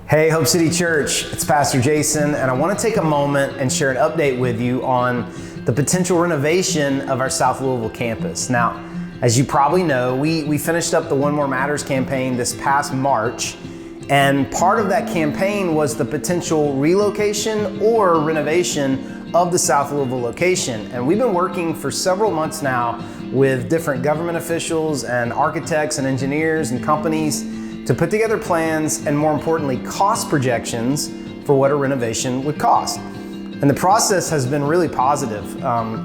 Hey, Hope City Church, it's Pastor Jason, and I want to take a moment and share an update with you on the potential renovation of our South Louisville campus. Now, as you probably know, we finished up the One More Matters campaign this past March, and part of that campaign was the potential relocation or renovation of the South Louisville location. And we've been working for several months now with different government officials and architects and engineers and companies to put together plans and, more importantly, cost projections for what a renovation would cost. And the process has been really positive.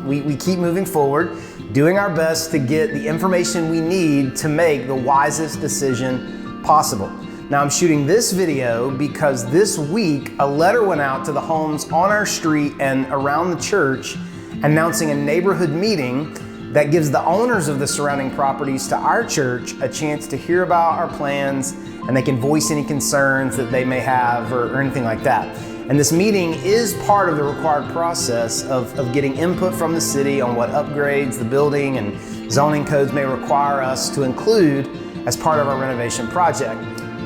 We keep moving forward, doing our best to get the information we need to make the wisest decision possible. Now, I'm shooting this video because this week a letter went out to the homes on our street and around the church announcing a neighborhood meeting that gives the owners of the surrounding properties to our church a chance to hear about our plans, and they can voice any concerns that they may have or anything like that. And this meeting is part of the required process of getting input from the city on what upgrades the building and zoning codes may require us to include as part of our renovation project.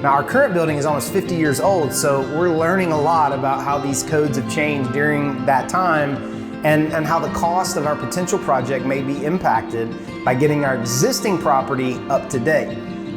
Now, our current building is almost 50 years old, so we're learning a lot about how these codes have changed during that time and how the cost of our potential project may be impacted by getting our existing property up to date.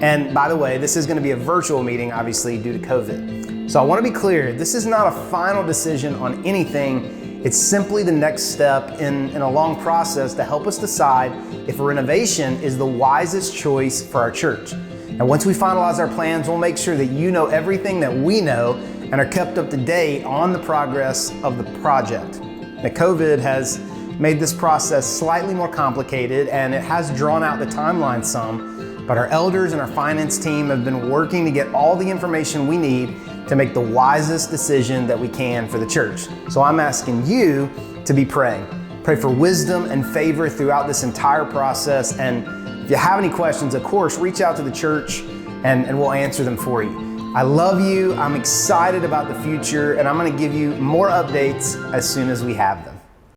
And by the way, this is going to be a virtual meeting, obviously, due to COVID. So I want to be clear, this is not a final decision on anything. It's simply the next step in a long process to help us decide if a renovation is the wisest choice for our church. And once we finalize our plans, we'll make sure that you know everything that we know and are kept up to date on the progress of the project. Now, COVID has made this process slightly more complicated, and it has drawn out the timeline some, but our elders and our finance team have been working to get all the information we need to make the wisest decision that we can for the church. So I'm asking you to be praying. Pray for wisdom and favor throughout this entire process, and if you have any questions, of course, reach out to the church and we'll answer them for you. I love you, I'm excited about the future, and I'm gonna give you more updates as soon as we have them.